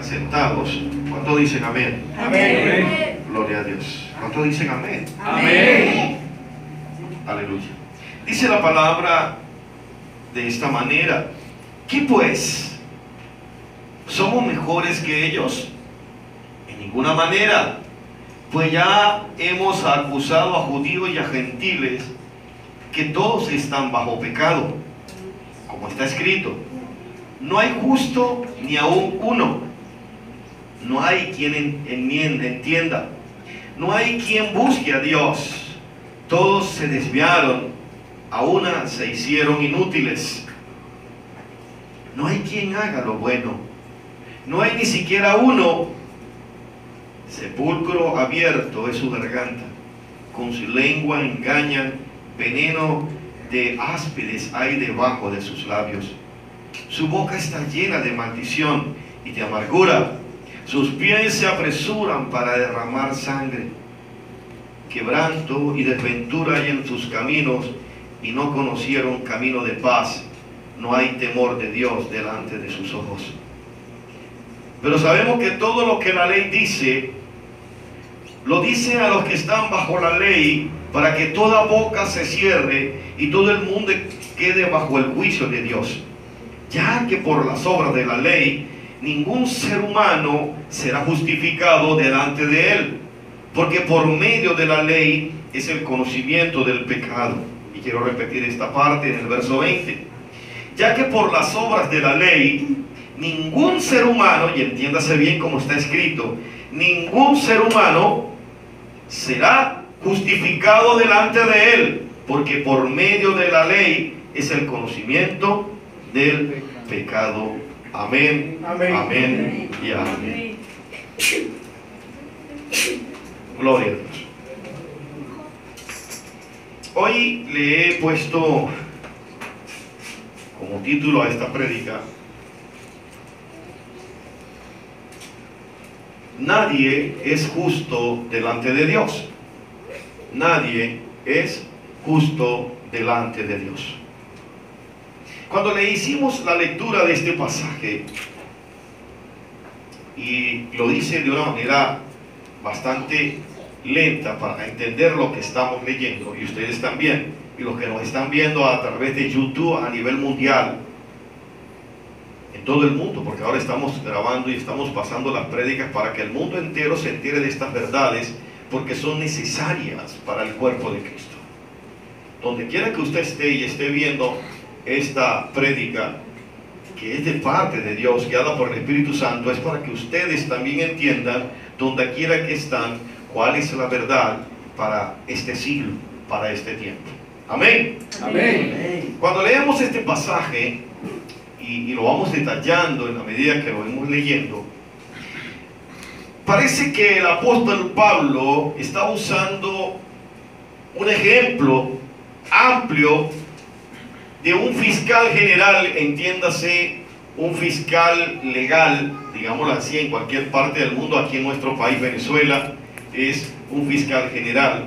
Sentados. ¿Cuánto dicen amén? Amén. Gloria a Dios. ¿Cuánto dicen amén? Amén. Aleluya. Dice la palabra de esta manera: ¿qué pues? ¿Somos mejores que ellos? En ninguna manera. Pues ya hemos acusado a judíos y a gentiles que todos están bajo pecado, como está escrito: no hay justo ni aún uno, no hay quien entienda, no hay quien busque a Dios. Todos se desviaron, a una se hicieron inútiles. No hay quien haga lo bueno, no hay ni siquiera uno. Sepulcro abierto es su garganta, con su lengua engañan, veneno de áspides hay debajo de sus labios. Su boca está llena de maldición y de amargura, sus pies se apresuran para derramar sangre. Quebranto y desventura hay en sus caminos, y no conocieron camino de paz. No hay temor de Dios delante de sus ojos. Pero sabemos que todo lo que la ley dice, lo dice a los que están bajo la ley, para que toda boca se cierre y todo el mundo quede bajo el juicio de Dios. Ya que por las obras de la ley ningún ser humano será justificado delante de él, porque por medio de la ley es el conocimiento del pecado. Y quiero repetir esta parte en el verso 20. Ya que por las obras de la ley ningún ser humano, y entiéndase bien como está escrito, ningún ser humano será justificado delante de él, porque por medio de la ley es el conocimiento del pecado. Amén, amén, amén y amén. Gloria a Dios. Hoy le he puesto como título a esta prédica: nadie es justo delante de Dios. Nadie es justo delante de Dios. Cuando le hicimos la lectura de este pasaje, y lo dice de una manera bastante lenta para entender lo que estamos leyendo, y ustedes también, y los que nos están viendo a través de YouTube a nivel mundial, en todo el mundo, porque ahora estamos grabando y estamos pasando las prédicas para que el mundo entero se entere de estas verdades, porque son necesarias para el cuerpo de Cristo. Donde quiera que usted esté y esté viendo esta prédica, que es de parte de Dios, guiada por el Espíritu Santo, es para que ustedes también entiendan, donde quiera que están, cuál es la verdad para este siglo, para este tiempo. Amén. Amén. Cuando leemos este pasaje, y lo vamos detallando en la medida que lo vamos leyendo, parece que el apóstol Pablo está usando un ejemplo amplio de un fiscal general, entiéndase, un fiscal legal, digámoslo así, en cualquier parte del mundo. Aquí en nuestro país, Venezuela, es un fiscal general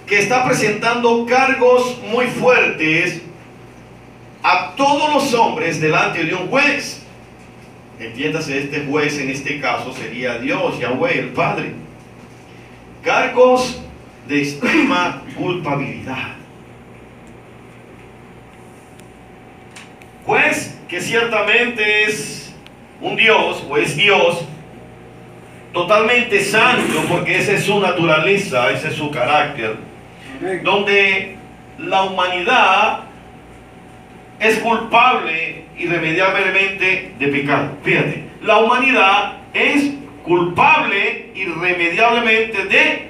que está presentando cargos muy fuertes a todos los hombres delante de un juez. Entiéndase, este juez en este caso sería Dios, Yahweh, el Padre. Cargos de extrema culpabilidad. Juez que ciertamente es un Dios, o es Dios, totalmente santo, porque esa es su naturaleza, ese es su carácter, donde la humanidad es culpable irremediablemente de pecado. Fíjate, la humanidad es culpable irremediablemente de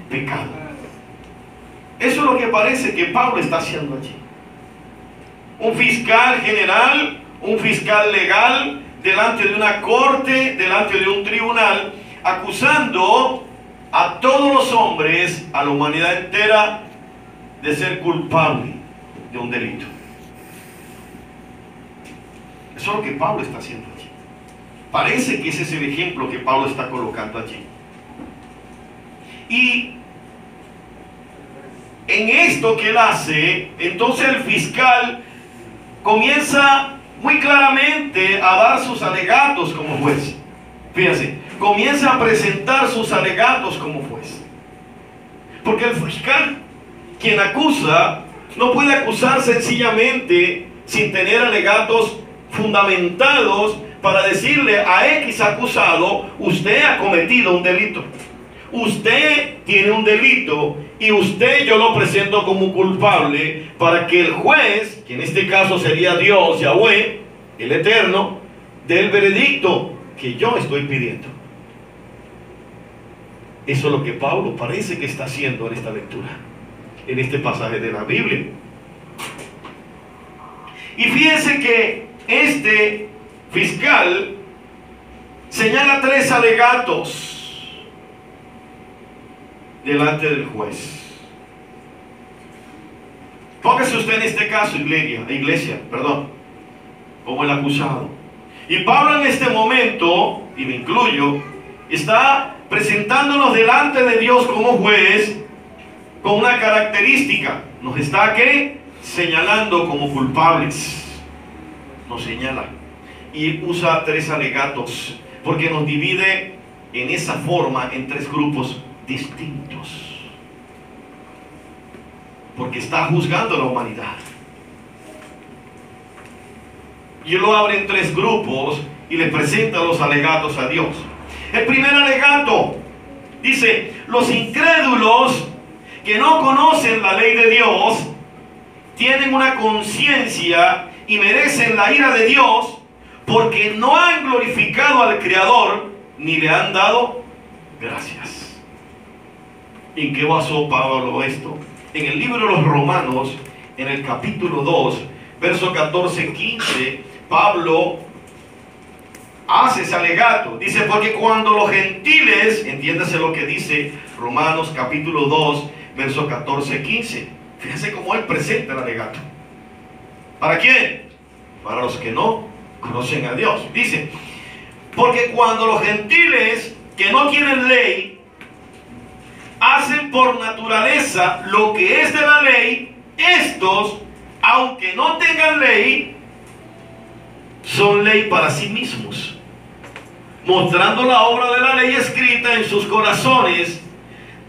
pecado. Eso es lo que parece que Pablo está haciendo allí. Un fiscal general, un fiscal legal, delante de una corte, delante de un tribunal, acusando a todos los hombres, a la humanidad entera, de ser culpable de un delito. Eso es lo que Pablo está haciendo allí. Parece que ese es el ejemplo que Pablo está colocando allí. Y en esto que él hace, entonces el fiscal comienza muy claramente a dar sus alegatos como juez. Fíjense, comienza a presentar sus alegatos como juez. Porque el fiscal, quien acusa, no puede acusar sencillamente sin tener alegatos fundamentados para decirle a X acusado: usted ha cometido un delito, usted tiene un delito y usted yo lo presento como culpable, para que el juez, que en este caso sería Dios, Yahweh, el Eterno, dé el veredicto que yo estoy pidiendo. Eso es lo que Pablo parece que está haciendo en esta lectura, en este pasaje de la Biblia. Y fíjense que este fiscal señala 3 alegatos delante del juez. Póngase usted en este caso, iglesia, como el acusado. Y Pablo en este momento, y me incluyo, está presentándonos delante de Dios como juez con una característica. Nos está señalando como culpables. Nos señala. Y usa 3 alegatos, porque nos divide en esa forma en 3 grupos distintos. Porque está juzgando a la humanidad. Y lo abre en 3 grupos y le presenta los alegatos a Dios. El primer alegato dice: los incrédulos que no conocen la ley de Dios tienen una conciencia y merecen la ira de Dios, porque no han glorificado al Creador ni le han dado gracias. ¿En qué basó Pablo esto? En el libro de los Romanos, en el capítulo 2, verso 14-15, Pablo hace ese alegato. Dice: porque cuando los gentiles, entiéndase lo que dice Romanos capítulo 2, verso 14-15. Fíjense cómo él presenta el alegato. ¿Para quién? Para los que no conocen a Dios. Dice: porque cuando los gentiles que no tienen ley hacen por naturaleza lo que es de la ley, estos, aunque no tengan ley, son ley para sí mismos, mostrando la obra de la ley escrita en sus corazones,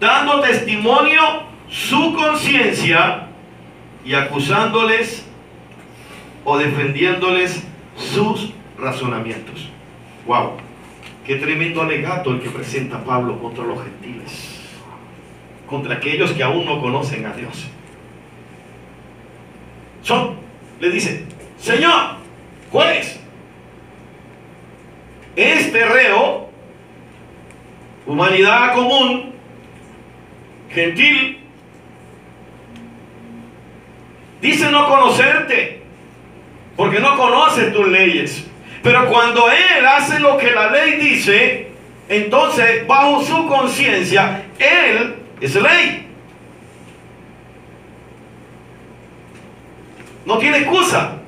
dando testimonio su conciencia y acusándoles o defendiéndoles sus razonamientos. Wow, qué tremendo alegato el que presenta Pablo contra los gentiles, contra aquellos que aún no conocen a Dios. Le dice: Señor, juez, este reo, humanidad común, gentil, dice no conocerte, porque no conoce tus leyes. Pero cuando él hace lo que la ley dice, entonces bajo su conciencia, él es ley. No tiene excusa.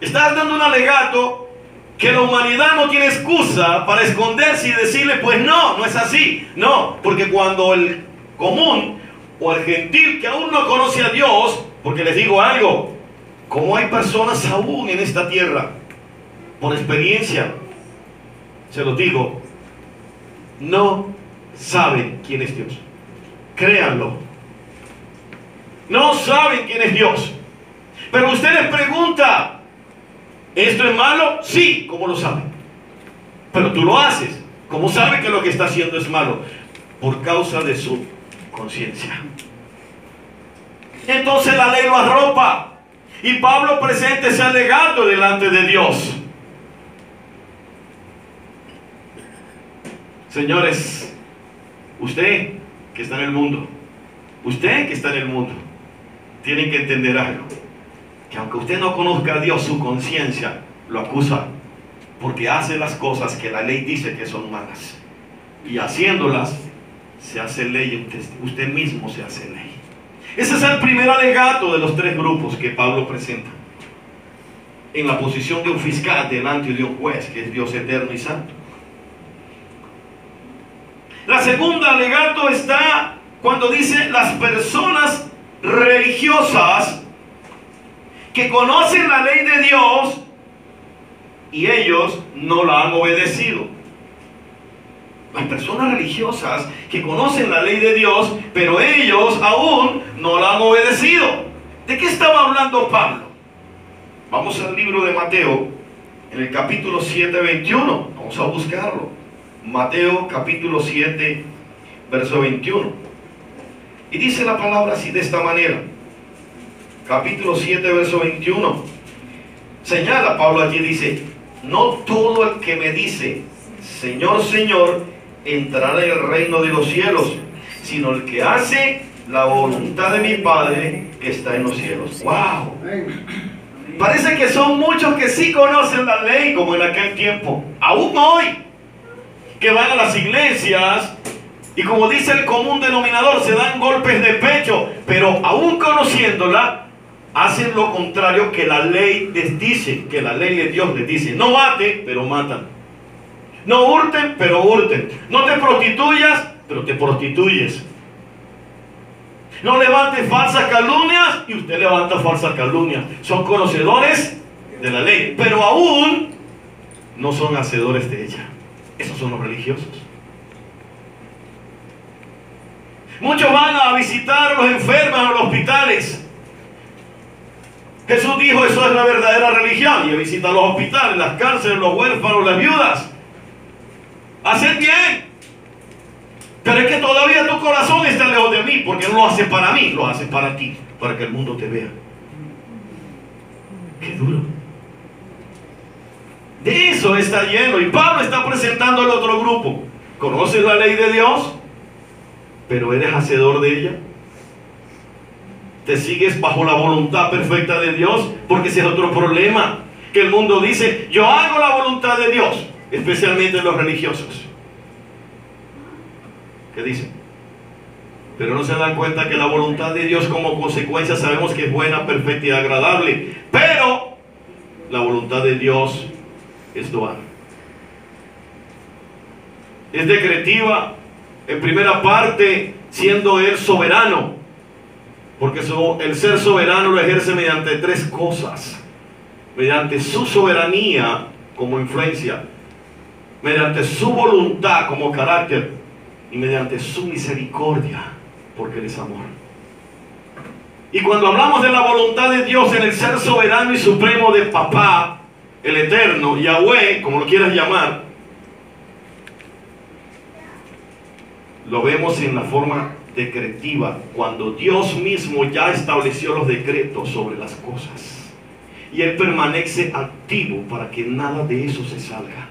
Estás dando un alegato que la humanidad no tiene excusa para esconderse y decirle: pues no es así. No, porque cuando el común o el gentil que aún no conoce a Dios, porque les digo algo, como hay personas aún en esta tierra, por experiencia, se los digo, no saben quién es Dios. Créanlo. No saben quién es Dios. Pero usted les pregunta: ¿esto es malo? Sí. ¿Cómo lo sabe? Pero tú lo haces. ¿Cómo sabe que lo que está haciendo es malo? Por causa de su conciencia. Entonces la ley lo arropa. Y Pablo presenta ese alegato delante de Dios. Señores, usted que está en el mundo, tienen que entender algo: que aunque usted no conozca a Dios, su conciencia lo acusa, porque hace las cosas que la ley dice que son malas, y haciéndolas se hace ley. Usted mismo se hace ley. Ese es el primer alegato de los 3 grupos que Pablo presenta en la posición de un fiscal delante de un juez, que es Dios eterno y santo. La segunda alegato está cuando dice: las personas religiosas que conocen la ley de Dios y ellos no la han obedecido. Las personas religiosas que conocen la ley de Dios, pero ellos aún no la han obedecido. ¿De qué estaba hablando Pablo? Vamos al libro de Mateo, en el capítulo 7, 21. Vamos a buscarlo. Mateo capítulo 7, verso 21. Y dice la palabra así, de esta manera. Capítulo 7, verso 21. Señala Pablo allí, dice: no todo el que me dice Señor, Señor, entrará en el reino de los cielos, sino el que hace la voluntad de mi Padre que está en los cielos. ¡Wow! Parece que son muchos que sí conocen la ley, como en aquel tiempo, aún hoy, que van a las iglesias y, como dice el común denominador, se dan golpes de pecho, pero aún conociéndola, hacen lo contrario que la ley les dice, que la ley de Dios les dice. No mate, pero matan. No hurten, pero hurten. No te prostituyas, pero te prostituyes. No levantes falsas calumnias, y usted levanta falsas calumnias. Son conocedores de la ley, pero aún no son hacedores de ella. Esos son los religiosos. Muchos van a visitar a los enfermos en los hospitales. Jesús dijo: eso es la verdadera religión. Y visita los hospitales, las cárceles, los huérfanos, las viudas. Hacen bien. Pero es que todavía tu corazón está lejos de mí, porque no lo hace para mí, lo hace para ti, para que el mundo te vea. Qué duro. De eso está lleno. Y Pablo está presentando al otro grupo. ¿Conoces la ley de Dios? ¿Pero eres hacedor de ella? ¿Te sigues bajo la voluntad perfecta de Dios? Porque ese es otro problema, que el mundo dice: yo hago la voluntad de Dios, especialmente los religiosos. ¿Qué dicen? Pero no se dan cuenta que la voluntad de Dios, como consecuencia, sabemos que es buena, perfecta y agradable. Pero la voluntad de Dios es dual. Es decretiva, en primera parte, siendo Él soberano. Porque el ser soberano lo ejerce mediante tres cosas. Mediante su soberanía como influencia, mediante su voluntad como carácter, y mediante su misericordia, porque Él es amor. Y cuando hablamos de la voluntad de Dios en el ser soberano y supremo de Papá, el Eterno, Yahweh, como lo quieras llamar, lo vemos en la forma decretiva, cuando Dios mismo ya estableció los decretos sobre las cosas, y Él permanece activo para que nada de eso se salga.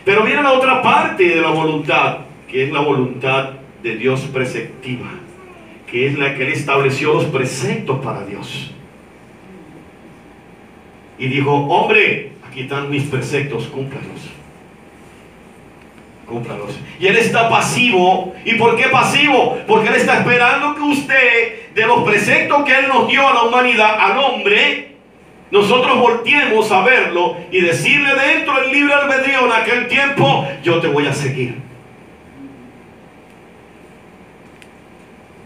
Pero viene la otra parte de la voluntad, que es la voluntad de Dios preceptiva, que es la que Él estableció los preceptos para Dios. Y dijo: hombre, aquí están mis preceptos, cúmplalos. Cúmplalos. Y Él está pasivo. ¿Y por qué pasivo? Porque Él está esperando que usted, de los preceptos que Él nos dio a la humanidad, al hombre, nosotros volteemos a verlo y decirle dentro del libre albedrío en aquel tiempo: yo te voy a seguir.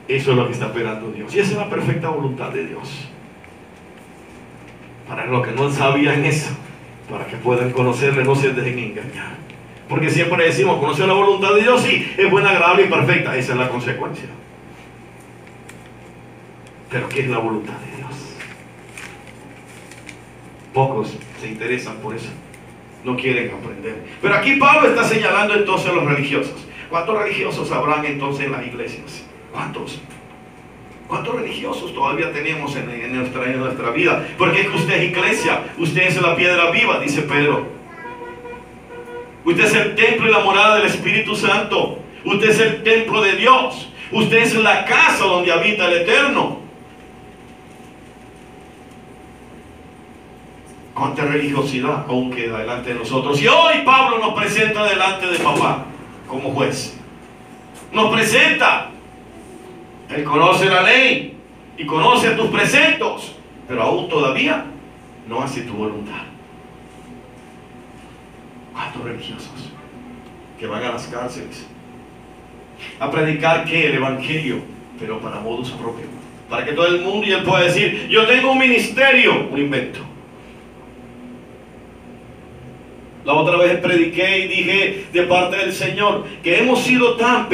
Eso es lo que está esperando Dios. Y esa es la perfecta voluntad de Dios. Para los que no sabían eso, para que puedan conocerle, no se dejen engañar. Porque siempre decimos: conocer la voluntad de Dios, sí, es buena, agradable y perfecta. Esa es la consecuencia. Pero ¿qué es la voluntad de Dios? Pocos se interesan por eso, no quieren aprender. Pero aquí Pablo está señalando entonces a los religiosos. ¿Cuántos religiosos habrán entonces en las iglesias? ¿Cuántos? ¿Cuántos religiosos todavía tenemos en nuestra vida? Porque es que usted es iglesia, usted es la piedra viva, dice Pedro. Usted es el templo y la morada del Espíritu Santo. Usted es el templo de Dios. Usted es la casa donde habita el Eterno. ¿Cuánta religiosidad aún queda delante de nosotros? Y hoy Pablo nos presenta delante de Papá como juez. Nos presenta. Él conoce la ley y conoce tus preceptos, pero aún todavía no hace tu voluntad. ¿Cuántos religiosos que van a las cárceles a predicar qué? El evangelio, pero para modus propio? para que todo el mundo y él pueda decir, yo tengo un ministerio, un invento. La otra vez prediqué y dije de parte del Señor que hemos sido tan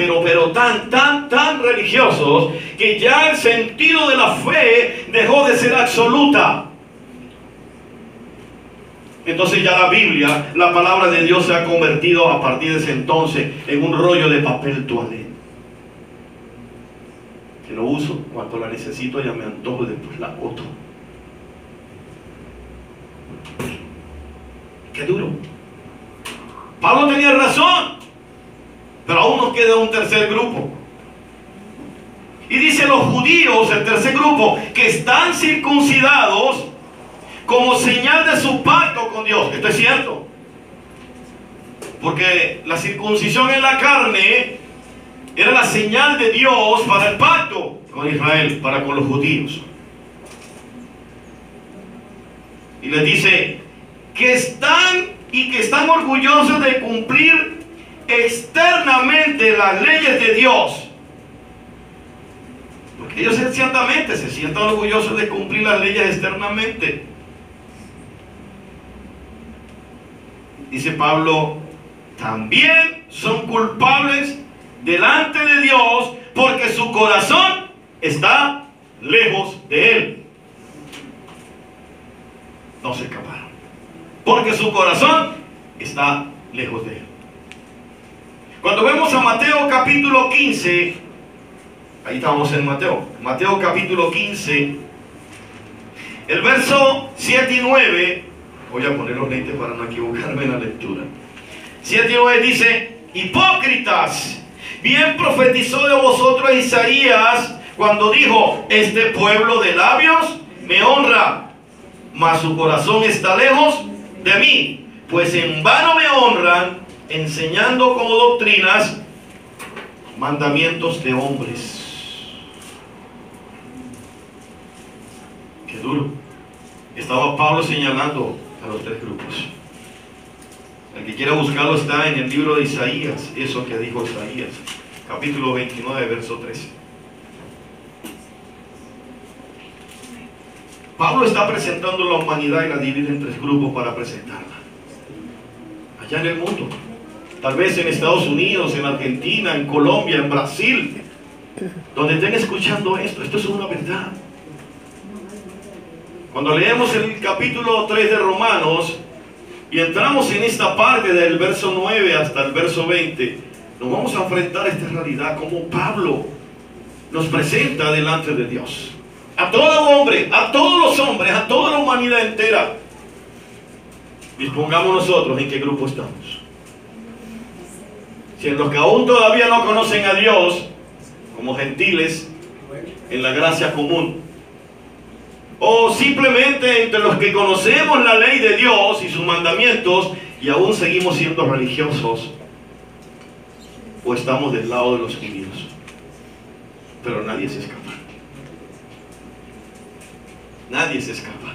religiosos que ya el sentido de la fe dejó de ser absoluta. Entonces ya la Biblia, la palabra de Dios, se ha convertido a partir de ese entonces en un rollo de papel toalé. Que lo uso cuando la necesito, ya me antojo y después la boto. Qué duro. Pablo tenía razón, pero aún nos queda un tercer grupo. Y dice los judíos, el tercer grupo, que están circuncidados como señal de su pacto con Dios. Esto es cierto, porque la circuncisión en la carne era la señal de Dios para el pacto con Israel, para con los judíos. Y les dice que están orgullosos de cumplir externamente las leyes de Dios. Porque ellos ciertamente se sientan orgullosos de cumplir las leyes externamente. Dice Pablo, también son culpables delante de Dios porque su corazón está lejos de Él. No se escaparon. Porque su corazón está lejos de Él. Cuando vemos a Mateo capítulo 15, ahí estamos en Mateo capítulo 15, el verso 7 y 9, voy a poner los lentes para no equivocarme en la lectura. 7 y 9 dice, hipócritas, bien profetizó de vosotros Isaías cuando dijo, este pueblo de labios me honra, mas su corazón está lejos de mí, pues en vano me honran, enseñando como doctrinas mandamientos de hombres. Qué duro. Estaba Pablo señalando a los tres grupos. El que quiera buscarlo está en el libro de Isaías, eso que dijo Isaías, capítulo 29, verso 13. Pablo está presentando la humanidad y la divide en tres grupos para presentarla. Allá en el mundo, tal vez en Estados Unidos, en Argentina, en Colombia, en Brasil, donde estén escuchando esto es una verdad. Cuando leemos el capítulo 3 de Romanos y entramos en esta parte del verso 9 hasta el verso 20, nos vamos a enfrentar a esta realidad como Pablo nos presenta delante de Dios. A todo hombre, a todos los hombres, a toda la humanidad entera. Dispongamos nosotros en qué grupo estamos. Si en los que aún todavía no conocen a Dios, como gentiles, en la gracia común, o simplemente entre los que conocemos la ley de Dios y sus mandamientos y aún seguimos siendo religiosos, o estamos del lado de los judíos. Pero nadie se escapa. Nadie se escapa.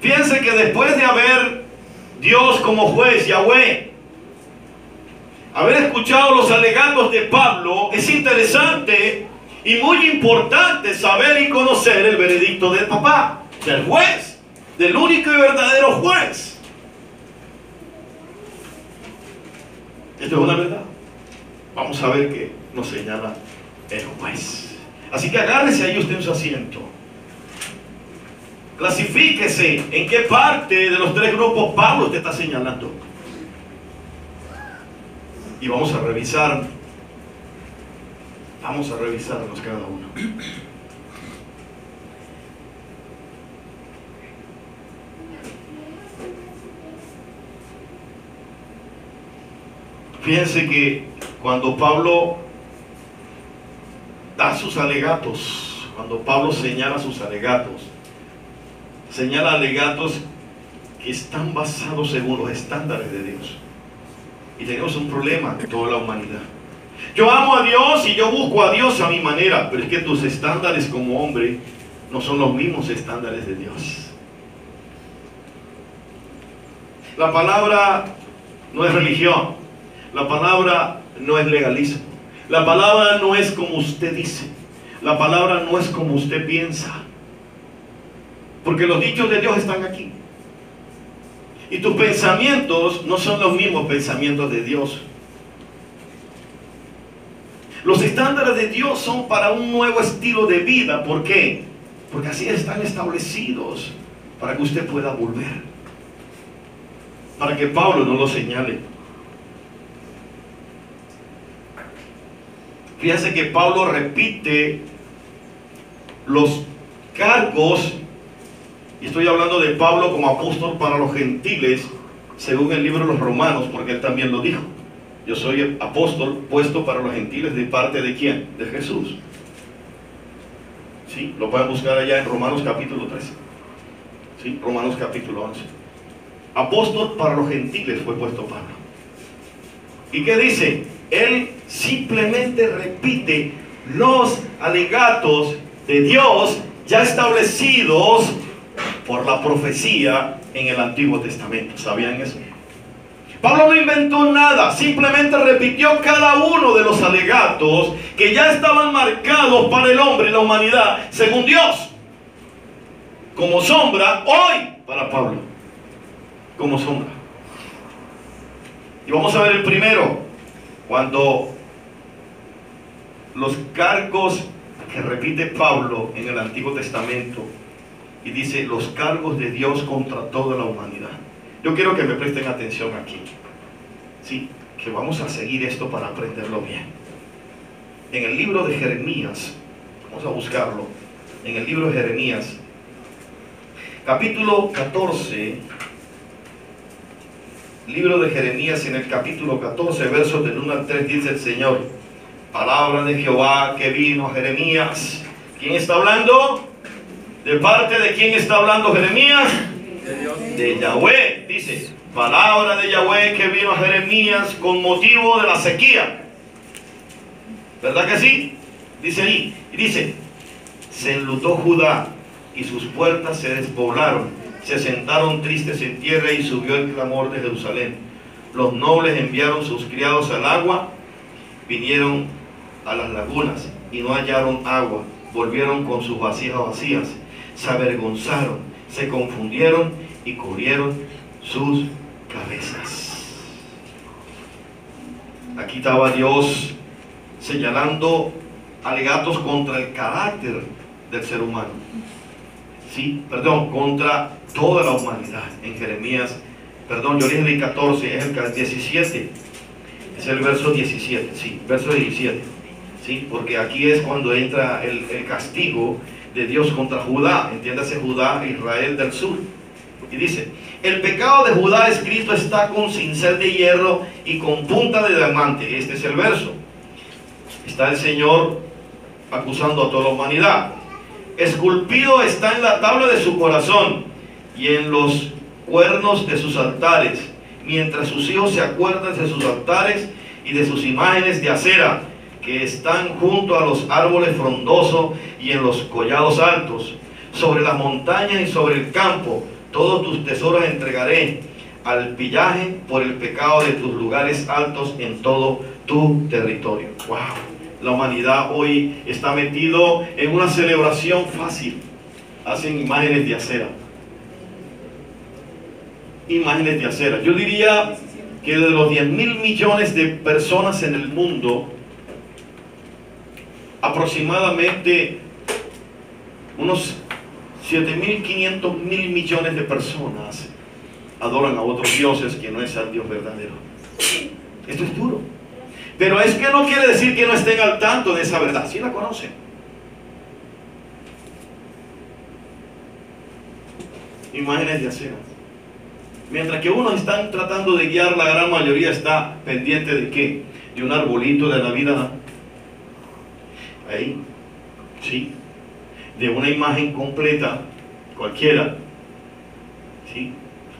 Fíjense que después de haber Dios como juez, Yahweh, haber escuchado los alegatos de Pablo, es interesante y muy importante saber y conocer el veredicto del papá, del juez, del único y verdadero juez. Esto es una verdad. Vamos a ver qué nos señala el juez. Así que agárrese ahí usted en su asiento. Clasifíquese en qué parte de los tres grupos Pablo te está señalando. Y vamos a revisarnos cada uno. Fíjense que cuando Pablo da sus alegatos, cuando Pablo señala sus alegatos, señala alegatos que están basados según los estándares de Dios. Y tenemos un problema en toda la humanidad. Yo amo a Dios y yo busco a Dios a mi manera, pero es que tus estándares como hombre no son los mismos estándares de Dios. La palabra no es religión. La palabra no es legalismo. La palabra no es como usted dice. la palabra no es como usted piensa. Porque los dichos de Dios están aquí. Y tus pensamientos no son los mismos pensamientos de Dios. Los estándares de Dios son para un nuevo estilo de vida. ¿Por qué? Porque así están establecidos para que usted pueda volver. Para que Pablo no lo señale. Fíjense que Pablo repite los cargos, y estoy hablando de Pablo como apóstol para los gentiles, según el libro de los Romanos, porque él también lo dijo. Yo soy apóstol puesto para los gentiles, ¿de parte de quién? De Jesús. ¿Sí? Lo pueden buscar allá en Romanos capítulo 13. ¿Sí? Romanos capítulo 11. Apóstol para los gentiles fue puesto Pablo. ¿Y qué dice? Él simplemente repite los alegatos de Dios ya establecidos por la profecía en el Antiguo Testamento. ¿Sabían eso? Pablo no inventó nada, simplemente repitió cada uno de los alegatos que ya estaban marcados para el hombre y la humanidad, según Dios, como sombra hoy para Pablo, como sombra. Y vamos a ver el primero, cuando los cargos que repite Pablo en el Antiguo Testamento, y dice los cargos de Dios contra toda la humanidad. Yo quiero que me presten atención aquí, ¿sí? Que vamos a seguir esto para aprenderlo bien. En el libro de Jeremías, vamos a buscarlo, en el libro de Jeremías, capítulo 14, libro de Jeremías, en el capítulo 14, versos del 1 al 3, dice el Señor: palabra de Jehová que vino a Jeremías. ¿Quién está hablando? ¿De parte de quién está hablando Jeremías? De Dios. De Yahweh. Dice, palabra de Yahweh que vino a Jeremías con motivo de la sequía. ¿Verdad que sí? Dice ahí. Y dice, se enlutó Judá y sus puertas se despoblaron. Se sentaron tristes en tierra y subió el clamor de Jerusalén. Los nobles enviaron sus criados al agua, vinieron a las lagunas y no hallaron agua. Volvieron con sus vasijas vacías. Se avergonzaron, se confundieron y cubrieron sus cabezas. Aquí estaba Dios señalando alegatos contra el carácter del ser humano. Sí, perdón, contra toda la humanidad. En Jeremías, perdón, yo dije el 14, es el 17, es el verso 17, sí, verso 17, sí, porque aquí es cuando entra el castigo de Dios contra Judá, entiéndase Judá, Israel del sur. Y dice, el pecado de Judá escrito está con cincel de hierro y con punta de diamante. Este es el verso. Está el Señor acusando a toda la humanidad. Esculpido está en la tabla de su corazón y en los cuernos de sus altares, mientras sus hijos se acuerdan de sus altares y de sus imágenes de acera, que están junto a los árboles frondosos y en los collados altos, sobre las montañas y sobre el campo. Todos tus tesoros entregaré al pillaje por el pecado de tus lugares altos en todo tu territorio. ¡Wow! La humanidad hoy está metido en una celebración fácil. Hacen imágenes de acera. Imágenes de acera. Yo diría que de los 10.000 millones de personas en el mundo, aproximadamente unos 7.500 mil millones de personas adoran a otros dioses que no es al Dios verdadero. Esto es duro. Pero es que no quiere decir que no estén al tanto de esa verdad. Sí la conocen. Imágenes de acera. Mientras que unos están tratando de guiar, la gran mayoría está pendiente de ¿qué? De un arbolito de Navidad. Ahí, sí, de una imagen completa, cualquiera, sí,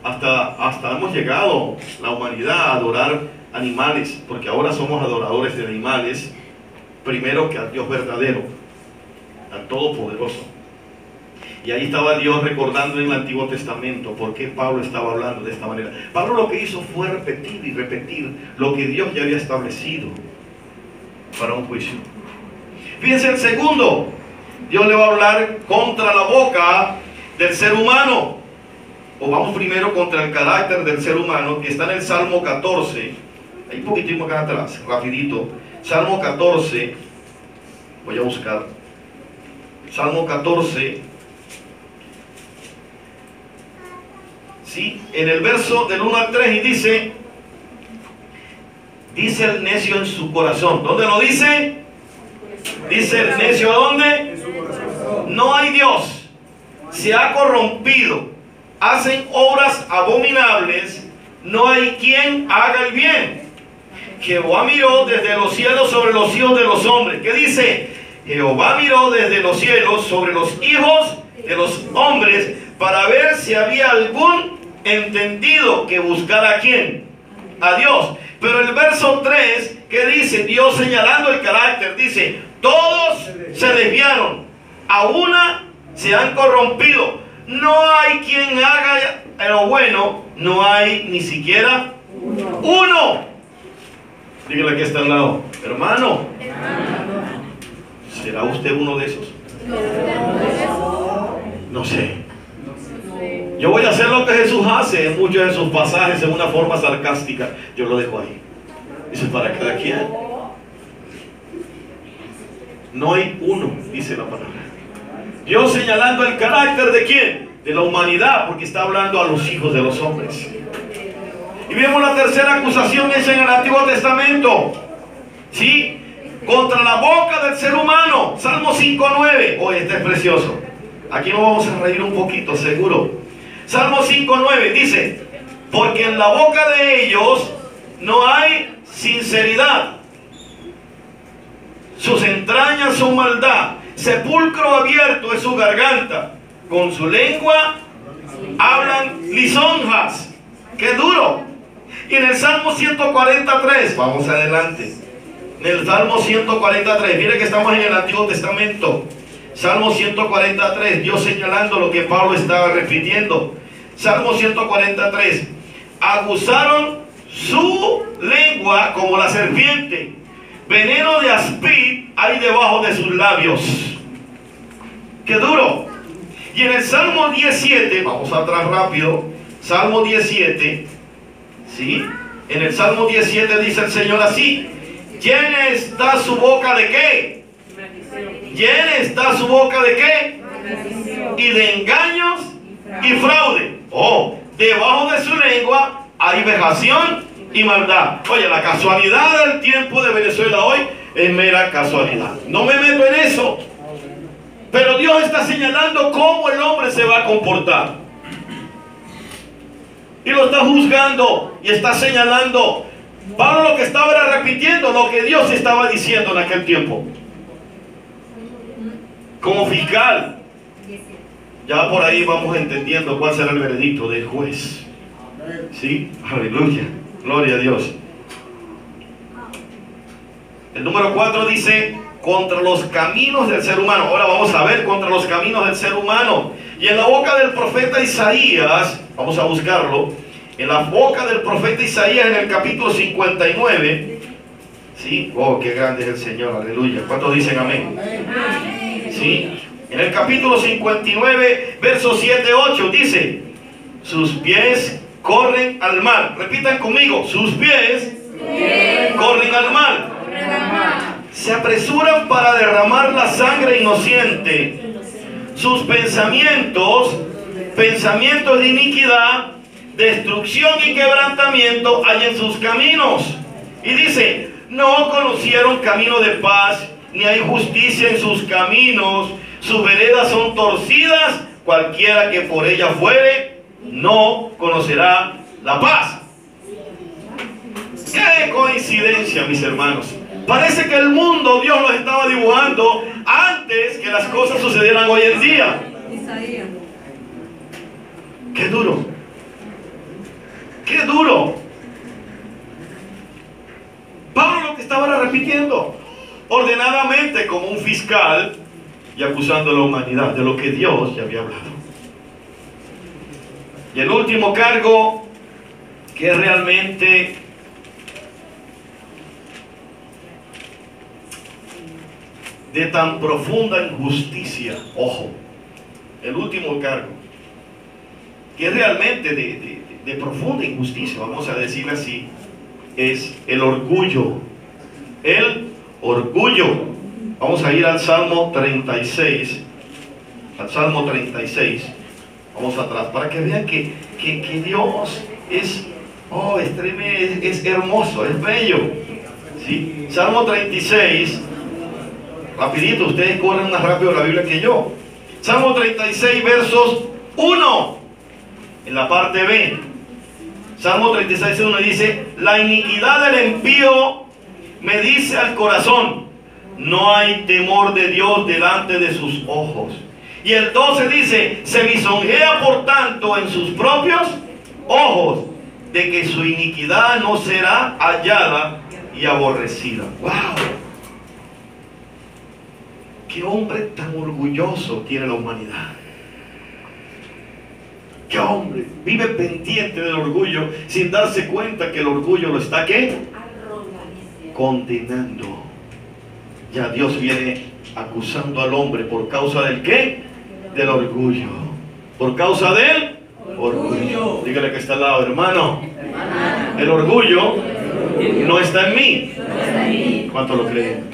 hasta hemos llegado, la humanidad, a adorar animales, porque ahora somos adoradores de animales, primero que al Dios verdadero, al Todopoderoso. Y ahí estaba Dios recordando en el Antiguo Testamento por qué Pablo estaba hablando de esta manera. Pablo lo que hizo fue repetir y repetir lo que Dios ya había establecido para un juicio. Fíjense el segundo. Dios le va a hablar contra la boca del ser humano. O vamos primero contra el carácter del ser humano, que está en el Salmo 14. Hay un poquitito acá atrás, rapidito. Salmo 14. Voy a buscar. Salmo 14. Sí, en el verso del 1 al 3 y dice el necio en su corazón. ¿Dónde lo dice? Dice el necio, ¿dónde? No hay Dios. Se ha corrompido. Hacen obras abominables. No hay quien haga el bien. Jehová miró desde los cielos sobre los hijos de los hombres. ¿Qué dice? Jehová miró desde los cielos sobre los hijos de los hombres para ver si había algún entendido que buscara a quién, a Dios. Pero el verso 3, que dice, Dios señalando el carácter, dice, todos se desviaron, a una se han corrompido, no hay quien haga lo bueno, no hay ni siquiera uno. Dígale que está al lado, hermano, ¿será usted uno de esos? No sé. Yo voy a hacer lo que Jesús hace en muchos de sus pasajes en una forma sarcástica. Yo lo dejo ahí. Dice, para cada quien. No hay uno, dice la palabra. Dios señalando el carácter de quién, de la humanidad, porque está hablando a los hijos de los hombres. Y vemos la tercera acusación hecha en el Antiguo Testamento, ¿sí? Contra la boca del ser humano. Salmo 5:9. Oye, este es precioso. Aquí nos vamos a reír un poquito, seguro. Salmo 5:9 dice, porque en la boca de ellos no hay sinceridad, sus entrañas son maldad, sepulcro abierto es su garganta, con su lengua hablan lisonjas. ¡Qué duro! Y en el Salmo 143, vamos adelante, en el Salmo 143, mire que estamos en el Antiguo Testamento. Salmo 143, Dios señalando lo que Pablo estaba repitiendo. Salmo 143, aguzaron su lengua como la serpiente, veneno de aspid hay debajo de sus labios. ¡Qué duro! Y en el Salmo 17, vamos atrás rápido, Salmo 17, ¿sí? En el Salmo 17 dice el Señor así, ¿llena está su boca de qué? ¿Llena está su boca de qué? Y de engaños y fraude. Oh, debajo de su lengua hay vejación y maldad. Oye, la casualidad del tiempo de Venezuela hoy es mera casualidad. No me meto en eso. Pero Dios está señalando cómo el hombre se va a comportar. Y lo está juzgando y está señalando. Pablo lo que estaba era repitiendo lo que Dios estaba diciendo en aquel tiempo. Como fiscal, ya por ahí vamos entendiendo cuál será el veredicto del juez. ¿Sí? Aleluya. Gloria a Dios. El número 4 dice, contra los caminos del ser humano. Ahora vamos a ver contra los caminos del ser humano. Y en la boca del profeta Isaías, vamos a buscarlo, en la boca del profeta Isaías en el capítulo 59, ¿sí? Oh, qué grande es el Señor, aleluya. ¿Cuántos dicen amén? ¿Sí? En el capítulo 59, versos 7-8, dice, sus pies corren al mal. Repitan conmigo, sus pies corren al mal. Se apresuran para derramar la sangre inocente. Sus pensamientos de iniquidad, destrucción y quebrantamiento hay en sus caminos. Y dice, no conocieron camino de paz, ni hay justicia en sus caminos. Sus veredas son torcidas, cualquiera que por ella fuere, no conocerá la paz. ¡Qué coincidencia, mis hermanos! Parece que el mundo Dios los estaba dibujando antes que las cosas sucedieran hoy en día. ¡Qué duro! ¡Qué duro! Pablo lo que estaba repitiendo ordenadamente como un fiscal y acusando a la humanidad de lo que Dios ya había hablado. Y el último cargo que realmente de tan profunda injusticia. Ojo, el último cargo, que es realmente de profunda injusticia, vamos a decirlo así, es el orgullo. El orgullo. Vamos a ir al Salmo 36. Al Salmo 36. Vamos atrás para que vean que Dios es, es hermoso, es bello. ¿Sí? Salmo 36. Rapidito, ustedes corren más rápido la Biblia que yo. Salmo 36, versos 1. En la parte B. Salmo 36, 1 dice: la iniquidad del impío me dice al corazón, no hay temor de Dios delante de sus ojos. Y el 12 dice: se lisonjea por tanto en sus propios ojos, de que su iniquidad no será hallada y aborrecida. ¡Wow! ¡Qué hombre tan orgulloso tiene la humanidad! ¡Qué hombre! Vive pendiente del orgullo sin darse cuenta que el orgullo lo está, ¿qué? Condenando. Ya Dios viene acusando al hombre por causa del ¿qué? Del orgullo. Por causa del orgullo. Dígale que está al lado, hermano. El orgullo no está en mí. ¿Cuánto lo creen?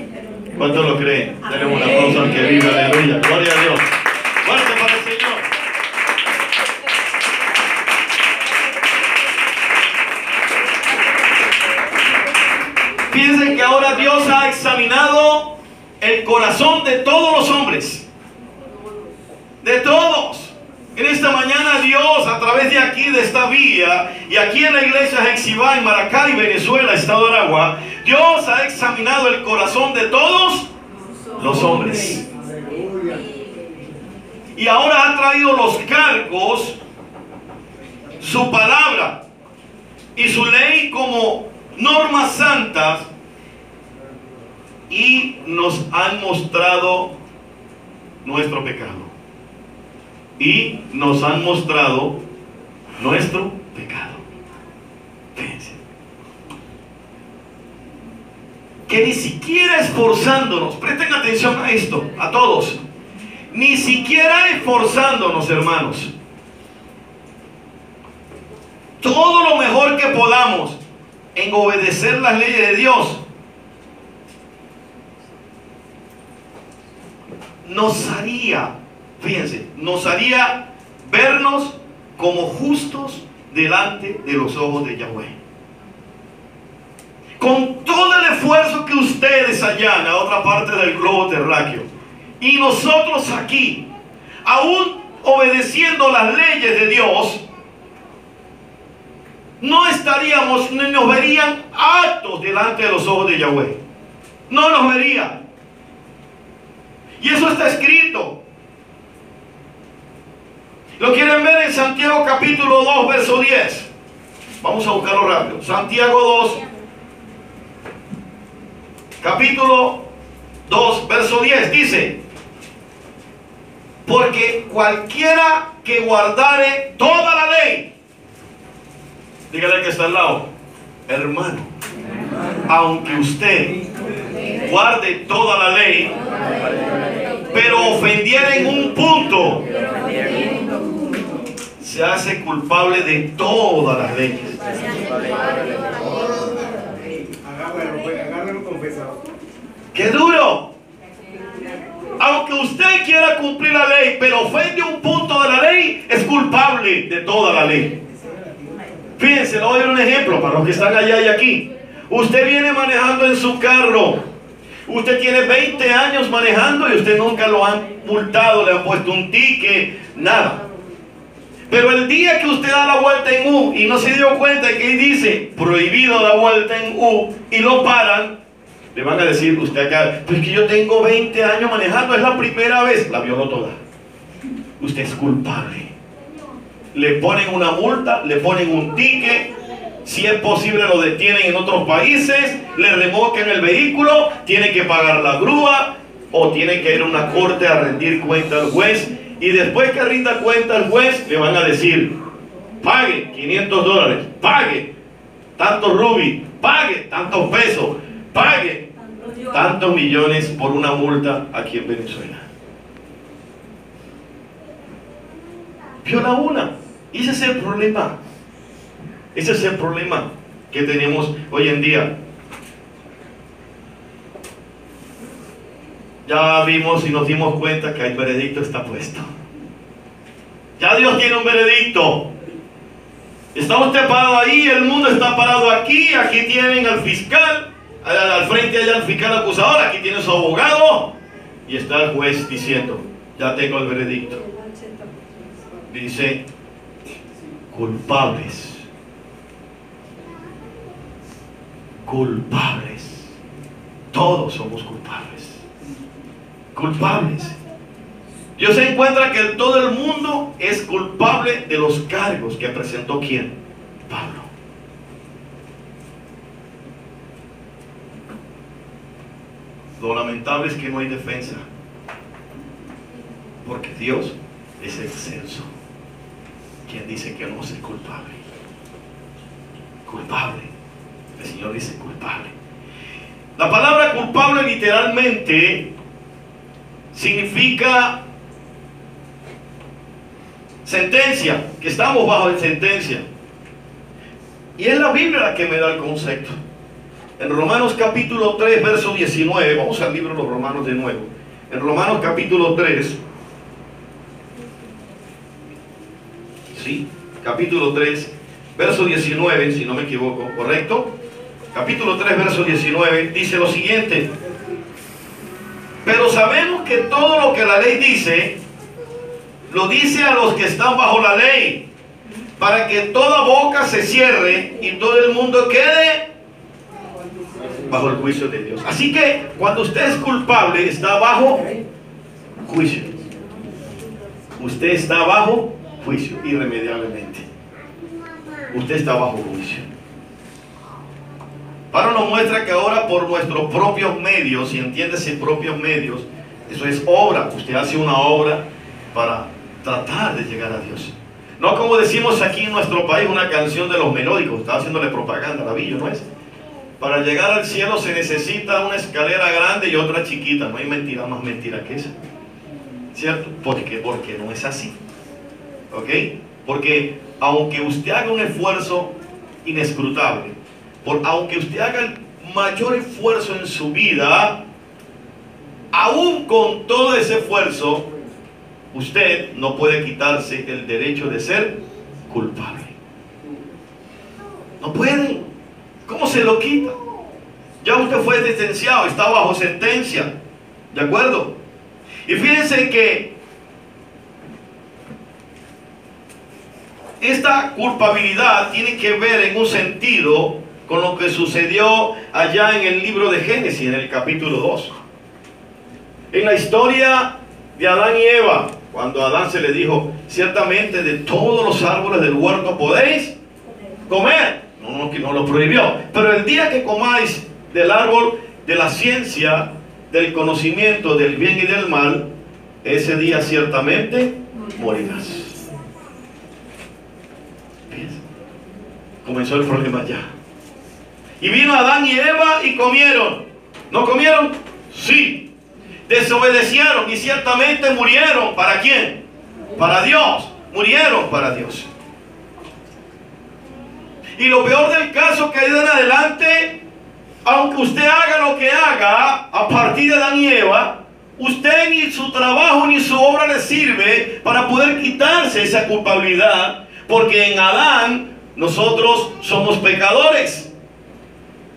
¿Cuánto lo creen? Denle un aplauso al que vive, aleluya. Gloria a Dios. Fuerte para el Señor. Fíjense que ahora Dios ha examinado el corazón de todos los hombres. De todos. En esta mañana Dios, a través de aquí, de esta vía, y aquí en la iglesia Hexibá, en Maracay, Venezuela, Estado de Aragua, Dios ha examinado el corazón de todos los hombres. Y ahora ha traído los cargos, su palabra y su ley como normas santas, y nos han mostrado nuestro pecado. Y nos han mostrado nuestro pecado. Fíjense. Que ni siquiera esforzándonos, presten atención a esto, a todos, ni siquiera esforzándonos, hermanos, todo lo mejor que podamos en obedecer las leyes de Dios, nos haría, fíjense, nos haría vernos como justos delante de los ojos de Yahweh. Con todo el esfuerzo que ustedes allá en la otra parte del globo terráqueo y nosotros aquí, aún obedeciendo las leyes de Dios, no estaríamos, ni nos verían aptos delante de los ojos de Yahweh. No nos verían. Y eso está escrito. ¿Lo quieren ver en Santiago capítulo 2, verso 10? Vamos a buscarlo rápido. Santiago 2, capítulo 2, verso 10, dice: porque cualquiera que guardare toda la ley, dígale que está al lado, hermano, aunque usted guarde toda la ley, pero ofendiera en un punto, se hace culpable de todas las leyes. ¡Qué duro! Aunque usted quiera cumplir la ley, pero ofende un punto de la ley, es culpable de toda la ley. Fíjense, le voy a dar un ejemplo para los que están allá y aquí. Usted viene manejando en su carro. Usted tiene 20 años manejando y usted nunca lo han multado, le han puesto un ticket, nada. Pero el día que usted da la vuelta en U y no se dio cuenta de que ahí dice prohibido dar vuelta en U y lo paran, le van a decir usted acá, pues que yo tengo 20 años manejando, es la primera vez, la violó toda. Usted es culpable. Le ponen una multa, le ponen un ticket, si es posible lo detienen en otros países, le revocan el vehículo, tiene que pagar la grúa o tiene que ir a una corte a rendir cuenta al juez, y después que rinda cuenta al juez le van a decir pague $500, pague tantos rubí, pague tantos pesos, pague. tantos millones por una multa aquí en Venezuela. Viola una. Y ese es el problema. Ese es el problema que tenemos hoy en día. Ya vimos y nos dimos cuenta que el veredicto está puesto. Ya Dios tiene un veredicto. Está usted parado ahí, el mundo está parado aquí. Aquí tienen al fiscal, al frente allá el fiscal acusador, aquí tiene su abogado. Y está el juez diciendo, ya tengo el veredicto. Dice, culpables. Culpables. Todos somos culpables. Culpables. Dios se encuentra que todo el mundo es culpable de los cargos que presentó ¿quién? Pablo. Lo lamentable es que no hay defensa, porque Dios es excelso. ¿Quién dice que no es culpable? Culpable. El Señor dice culpable. La palabra culpable literalmente significa sentencia, que estamos bajo sentencia. Y es la Biblia la que me da el concepto. En Romanos capítulo 3, verso 19, vamos al libro de los Romanos de nuevo. En Romanos capítulo 3, sí, capítulo 3, verso 19, si no me equivoco, ¿correcto? Capítulo 3, verso 19, dice lo siguiente: pero sabemos que todo lo que la ley dice, lo dice a los que están bajo la ley, para que toda boca se cierre y todo el mundo quede bajo el juicio de Dios. Así que cuando usted es culpable, está bajo juicio. Usted está bajo juicio, irremediablemente. Usted está bajo juicio. Pablo nos muestra que ahora por nuestros propios medios, y entiéndese propios medios, eso es obra. Usted hace una obra para tratar de llegar a Dios. No como decimos aquí en nuestro país, una canción de los melódicos, estaba haciéndole propaganda a Lavillo, ¿no es? Para llegar al cielo se necesita una escalera grande y otra chiquita. No hay mentira más mentira que esa, ¿cierto? ¿Por qué? Porque no es así, ¿ok? Porque aunque usted haga un esfuerzo inescrutable, aunque usted haga el mayor esfuerzo en su vida, aún con todo ese esfuerzo, usted no puede quitarse el derecho de ser culpable. No puede. ¿Cómo se lo quita? Ya usted fue sentenciado, está bajo sentencia. ¿De acuerdo? Y fíjense que esta culpabilidad tiene que ver en un sentido con lo que sucedió allá en el libro de Génesis, en el capítulo 2. En la historia de Adán y Eva, cuando a Adán se le dijo, ciertamente de todos los árboles del huerto podéis comer. No, que no lo prohibió. Pero el día que comáis del árbol de la ciencia, del conocimiento del bien y del mal, ese día ciertamente morirás. ¿Ves? Comenzó el problema ya. Y vino Adán y Eva y comieron. ¿No comieron? Sí. Desobedecieron y ciertamente murieron. ¿Para quién? Para Dios. Murieron para Dios. Y lo peor del caso que hay de en adelante, aunque usted haga lo que haga a partir de Adán y Eva, usted ni su trabajo ni su obra le sirve para poder quitarse esa culpabilidad, porque en Adán nosotros somos pecadores,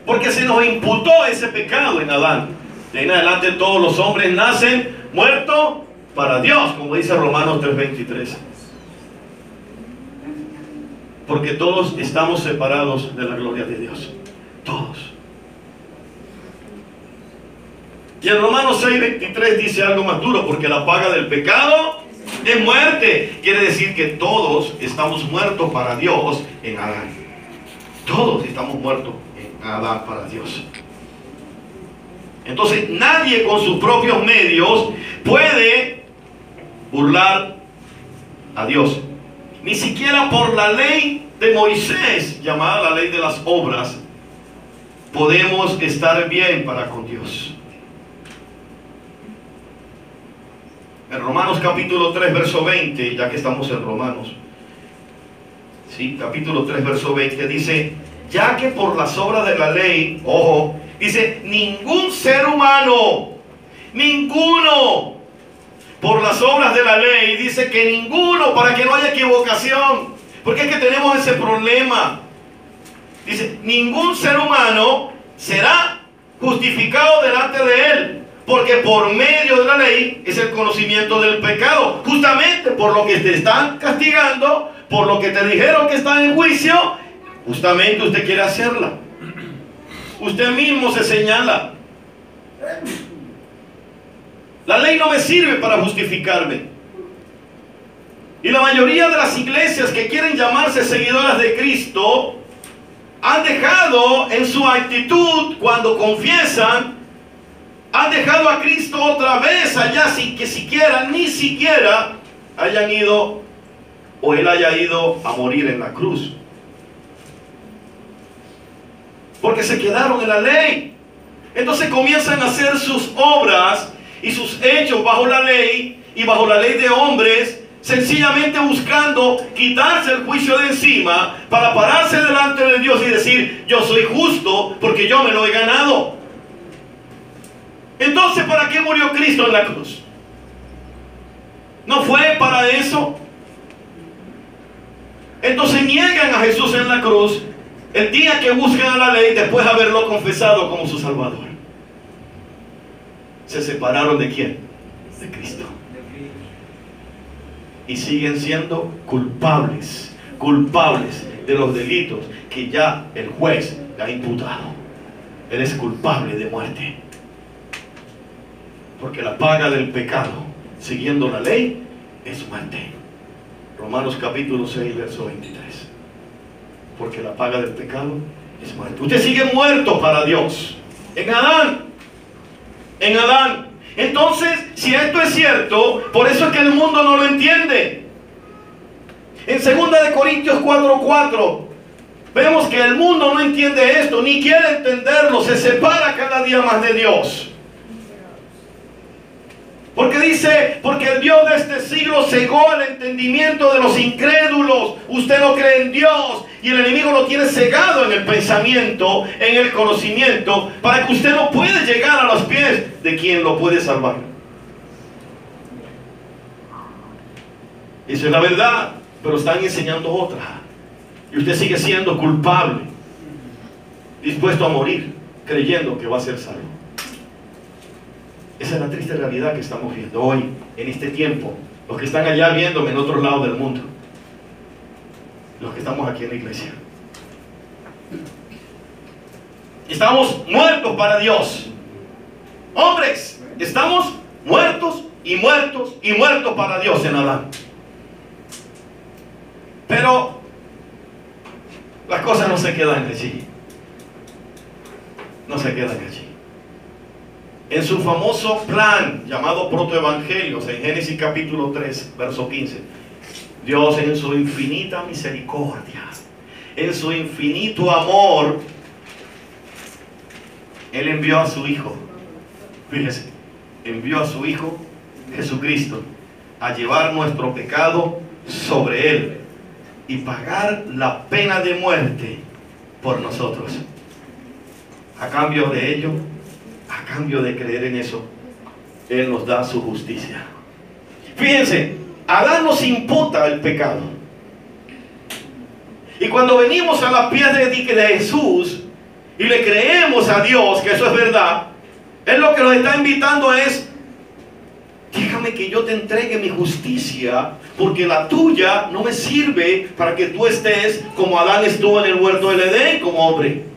porque se nos imputó ese pecado en Adán. De ahí en adelante todos los hombres nacen muertos para Dios, como dice Romanos 3:23. Porque todos estamos separados de la gloria de Dios. Todos. Y en Romanos 6:23 dice algo más duro, porque la paga del pecado es muerte. Quiere decir que todos estamos muertos para Dios en Adán. Todos estamos muertos en Adán para Dios. Entonces nadie con sus propios medios puede burlar a Dios. Ni siquiera por la ley de Moisés, llamada la ley de las obras, podemos estar bien para con Dios. En Romanos capítulo 3, verso 20, ya que estamos en Romanos. Sí, capítulo 3, verso 20, dice, ya que por las obras de la ley, ojo, dice, ningún ser humano, ninguno, por las obras de la ley, dice que ninguno, para que no haya equivocación, porque es que tenemos ese problema. Dice, ningún ser humano será justificado delante de él, porque por medio de la ley es el conocimiento del pecado. Justamente por lo que te están castigando, por lo que te dijeron que están en juicio, justamente usted quiere hacerla. Usted mismo se señala. La ley no me sirve para justificarme. Y la mayoría de las iglesias que quieren llamarse seguidoras de Cristo han dejado en su actitud cuando confiesan, han dejado a Cristo otra vez allá sin que ni siquiera hayan ido o Él haya ido a morir en la cruz. Porque se quedaron en la ley. Entonces comienzan a hacer sus obras y sus hechos bajo la ley y bajo la ley de hombres, sencillamente buscando quitarse el juicio de encima para pararse delante de Dios y decir, yo soy justo porque yo me lo he ganado. Entonces, ¿para qué murió Cristo en la cruz? ¿No fue para eso? Entonces niegan a Jesús en la cruz el día que buscan a la ley después de haberlo confesado como su Salvador. ¿Se separaron de quién? De Cristo. Y siguen siendo culpables de los delitos que ya el juez le ha imputado. Él es culpable de muerte. Porque la paga del pecado, siguiendo la ley, es muerte. Romanos capítulo 6, verso 23. Porque la paga del pecado es muerte. Usted sigue muerto para Dios. En Adán. Entonces, si esto es cierto, por eso es que el mundo no lo entiende. En 2 Corintios 4:4 vemos que el mundo no entiende esto, ni quiere entenderlo, se separa cada día más de Dios. Porque dice, porque el Dios de este siglo cegó el entendimiento de los incrédulos. Usted no cree en Dios y el enemigo lo tiene cegado en el pensamiento, en el conocimiento, para que usted no pueda llegar a los pies de quien lo puede salvar. Esa es la verdad, pero están enseñando otra. Y usted sigue siendo culpable, dispuesto a morir, creyendo que va a ser salvo. Esa es la triste realidad que estamos viendo hoy, en este tiempo. Los que están allá viéndome en otros lados del mundo. Los que estamos aquí en la iglesia. Estamos muertos para Dios. Hombres, estamos muertos para Dios en Adán. Pero las cosas no se quedan allí. No se quedan allí. En su famoso plan llamado protoevangelios, en Génesis capítulo 3, verso 15, Dios en su infinita misericordia, en su infinito amor, Él envió a su Hijo. Fíjese, envió a su Hijo Jesucristo a llevar nuestro pecado sobre Él y pagar la pena de muerte por nosotros. A cambio de ello, a cambio de creer en eso, Él nos da su justicia. Fíjense, Adán nos imputa el pecado. Y cuando venimos a los pies de Jesús y le creemos a Dios que eso es verdad, Él lo que nos está invitando es: déjame que yo te entregue mi justicia, porque la tuya no me sirve para que tú estés como Adán estuvo en el huerto del Edén como hombre.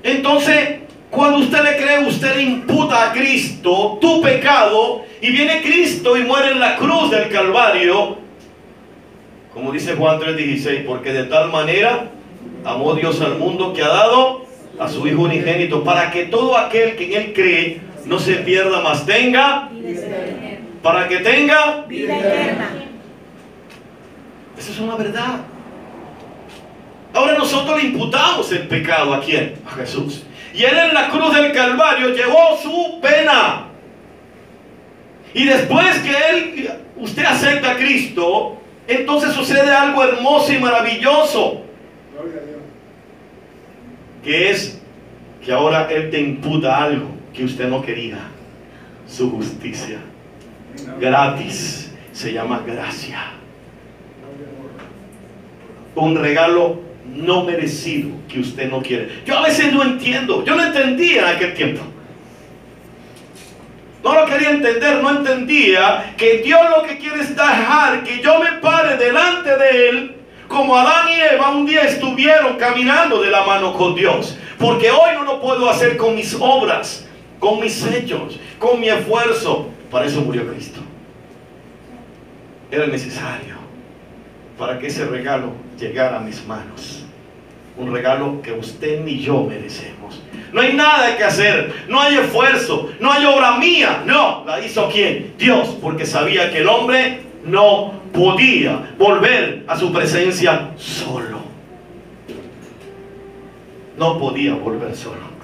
Entonces, cuando usted le cree, usted le imputa a Cristo tu pecado, y viene Cristo y muere en la cruz del Calvario, como dice Juan 3:16, porque de tal manera amó Dios al mundo que ha dado a su Hijo unigénito, para que todo aquel que en Él cree no se pierda, mas tenga para que tenga vida eterna. Esa es una verdad. Ahora nosotros le imputamos el pecado ¿a quién? A Jesús. Y Él en la cruz del Calvario llevó su pena. Y después que usted acepta a Cristo, entonces sucede algo hermoso y maravilloso. Gloria a Dios. Que es que ahora Él te imputa algo que usted no quería. Su justicia. Gratis. Se llama gracia. Un regalo no merecido que usted no quiere. Yo a veces no entiendo. Yo no entendía en aquel tiempo. No lo quería entender, no entendía que Dios lo que quiere es dejar que yo me pare delante de Él, como Adán y Eva un día estuvieron caminando de la mano con Dios. Porque hoy no lo puedo hacer con mis obras, con mis hechos, con mi esfuerzo. Para eso murió Cristo. Era necesario para que ese regalo llegara a mis manos. Un regalo que usted ni yo merecemos. No hay nada que hacer, no hay esfuerzo, no hay obra mía. No, la hizo ¿quién? Dios, porque sabía que el hombre no podía volver a su presencia solo. No podía volver solo.